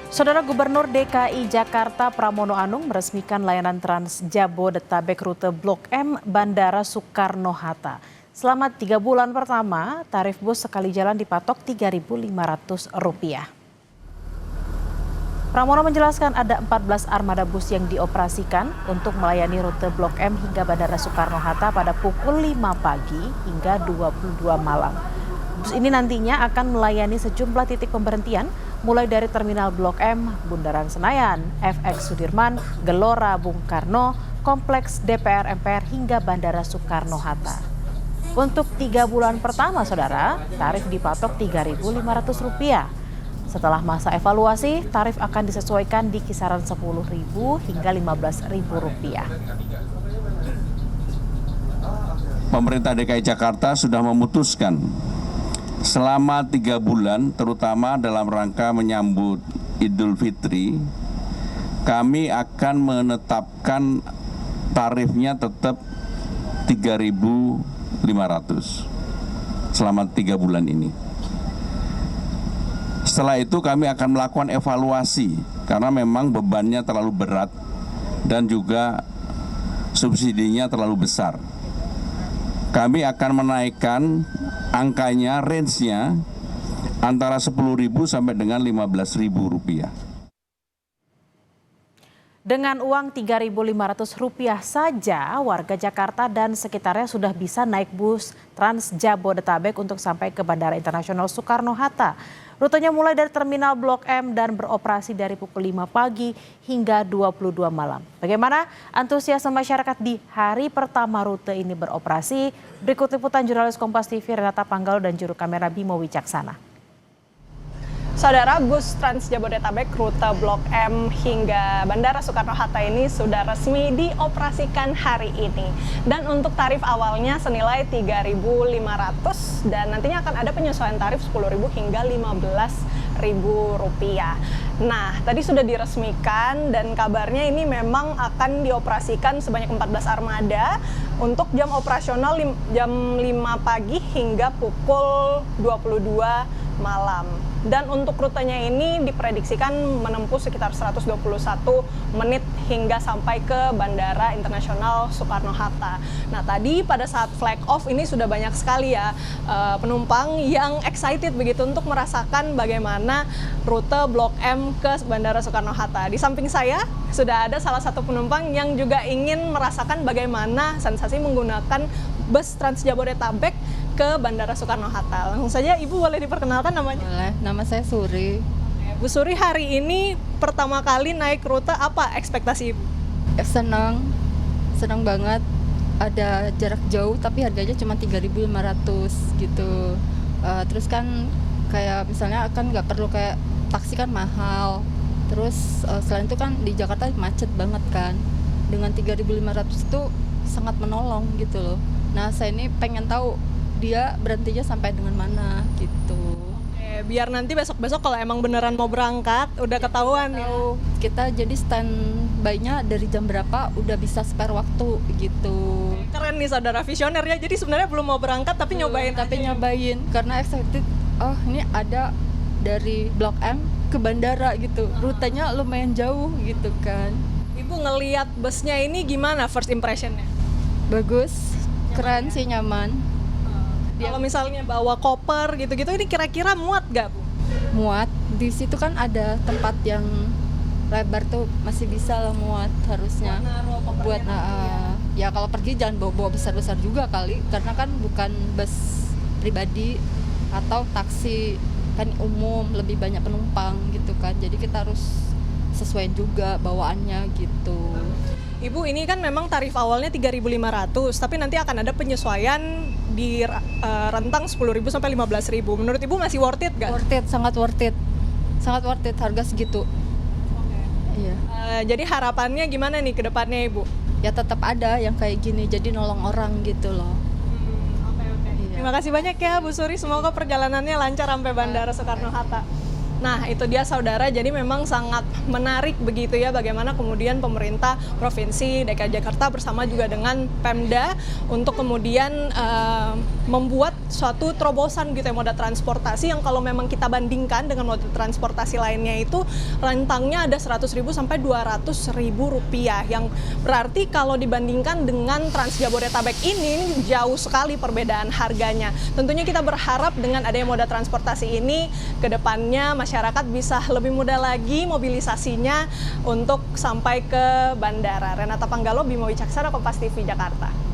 Saudara Gubernur DKI Jakarta Pramono Anung meresmikan layanan Trans Jabodetabek rute Blok M Bandara Soekarno-Hatta. Selama 3 bulan pertama, tarif bus sekali jalan dipatok Rp3.500. Pramono menjelaskan ada 14 armada bus yang dioperasikan untuk melayani rute Blok M hingga Bandara Soekarno-Hatta pada pukul 5 pagi hingga 22 malam. Bus ini nantinya akan melayani sejumlah titik pemberhentian mulai dari Terminal Blok M, Bundaran Senayan, FX Sudirman, Gelora Bung Karno, Kompleks DPR MPR hingga Bandara Soekarno-Hatta. Untuk 3 bulan pertama, saudara, tarif dipatok Rp3.500. Setelah masa evaluasi, tarif akan disesuaikan di kisaran Rp10.000 hingga Rp15.000. Pemerintah DKI Jakarta sudah memutuskan selama 3 bulan, terutama dalam rangka menyambut Idul Fitri, kami akan menetapkan tarifnya tetap Rp3.500 selama 3 bulan ini. Setelah itu kami akan melakukan evaluasi karena memang bebannya terlalu berat dan juga subsidinya terlalu besar. Kami akan menaikkan angkanya, range-nya antara Rp10.000 sampai dengan Rp15.000. Dengan uang Rp3.500 saja, warga Jakarta dan sekitarnya sudah bisa naik bus Trans Jabodetabek untuk sampai ke Bandara Internasional Soekarno-Hatta. Rutenya mulai dari Terminal Blok M dan beroperasi dari pukul 5 pagi hingga 22 malam. Bagaimana antusiasme masyarakat di hari pertama rute ini beroperasi? Berikut liputan jurnalis Kompas TV Renata Panggalo dan juru kamera Bimo Wicaksana. Saudara, bus Trans Jabodetabek rute Blok M hingga Bandara Soekarno-Hatta ini sudah resmi dioperasikan hari ini. Dan untuk tarif awalnya senilai Rp3.500 dan nantinya akan ada penyesuaian tarif Rp10.000 hingga Rp15.000. Nah, tadi sudah diresmikan dan kabarnya ini memang akan dioperasikan sebanyak 14 armada untuk jam operasional jam 5 pagi hingga pukul 22 malam. Dan untuk rutenya ini diprediksikan menempuh sekitar 121 menit hingga sampai ke Bandara Internasional Soekarno-Hatta. Nah, tadi pada saat flag off ini sudah banyak sekali ya penumpang yang excited begitu untuk merasakan bagaimana rute Blok M ke Bandara Soekarno-Hatta. Di samping saya sudah ada salah satu penumpang yang juga ingin merasakan bagaimana sensasi menggunakan bus Trans Jabodetabek ke Bandara Soekarno-Hatta. Langsung saja Ibu boleh diperkenalkan namanya? Boleh, nama saya Suri. Bu Suri, hari ini pertama kali naik rute, apa ekspektasi Ibu? Senang banget. Ada jarak jauh tapi harganya cuma Rp3.500 gitu. Terus kan kayak misalnya kan nggak perlu kayak taksi kan mahal. Terus selain itu kan di Jakarta macet banget kan. Dengan Rp3.500 itu sangat menolong gitu loh. Nah, saya ini pengen tahu dia berhentinya sampai dengan mana gitu. Oke, biar nanti besok-besok kalau emang beneran mau berangkat udah ketahuan ya. Kita jadi standby-nya dari jam berapa udah bisa spare waktu gitu. Keren nih saudara, visioner ya. Jadi sebenarnya belum mau berangkat tapi nyobain nyobain karena excited. Oh, ini ada dari Blok M ke bandara gitu. Rutenya lumayan jauh gitu kan. Ibu ngelihat busnya ini gimana first impression-nya? Bagus, keren sih, nyaman. Kalau misalnya bawa koper gitu-gitu, ini kira-kira muat gak, Bu? Muat, di situ kan ada tempat yang lebar tuh masih bisa lah muat harusnya. Buat ya kalau pergi jangan bawa besar-besar juga kali, karena kan bukan bus pribadi atau taksi kan umum, lebih banyak penumpang gitu kan. Jadi kita harus sesuai juga bawaannya gitu. Ibu, ini kan memang tarif awalnya Rp3.500, tapi nanti akan ada penyesuaian di rentang Rp10.000 sampai Rp15.000. Menurut Ibu masih worth it gak? Worth it, sangat worth it. Sangat worth it harga segitu. Okay. Iya. Jadi harapannya gimana nih ke depannya, Ibu? Ya tetap ada yang kayak gini, jadi nolong orang gitu loh. Okay. Iya. Terima kasih banyak ya Bu Suri, semoga perjalanannya lancar sampai Bandara Soekarno-Hatta. Nah, itu dia saudara, jadi memang sangat menarik begitu ya bagaimana kemudian pemerintah Provinsi DKI Jakarta bersama juga dengan Pemda untuk kemudian membuat suatu terobosan gitu ya moda transportasi yang kalau memang kita bandingkan dengan moda transportasi lainnya itu rentangnya ada 100.000 sampai 200.000 rupiah, yang berarti kalau dibandingkan dengan Trans Jabodetabek ini jauh sekali perbedaan harganya. Tentunya kita berharap dengan adanya moda transportasi ini ke depannya masyarakat bisa lebih mudah lagi mobilisasinya untuk sampai ke bandara. Renata Panggalo, Bimo Wicaksana, Kompas TV, Jakarta.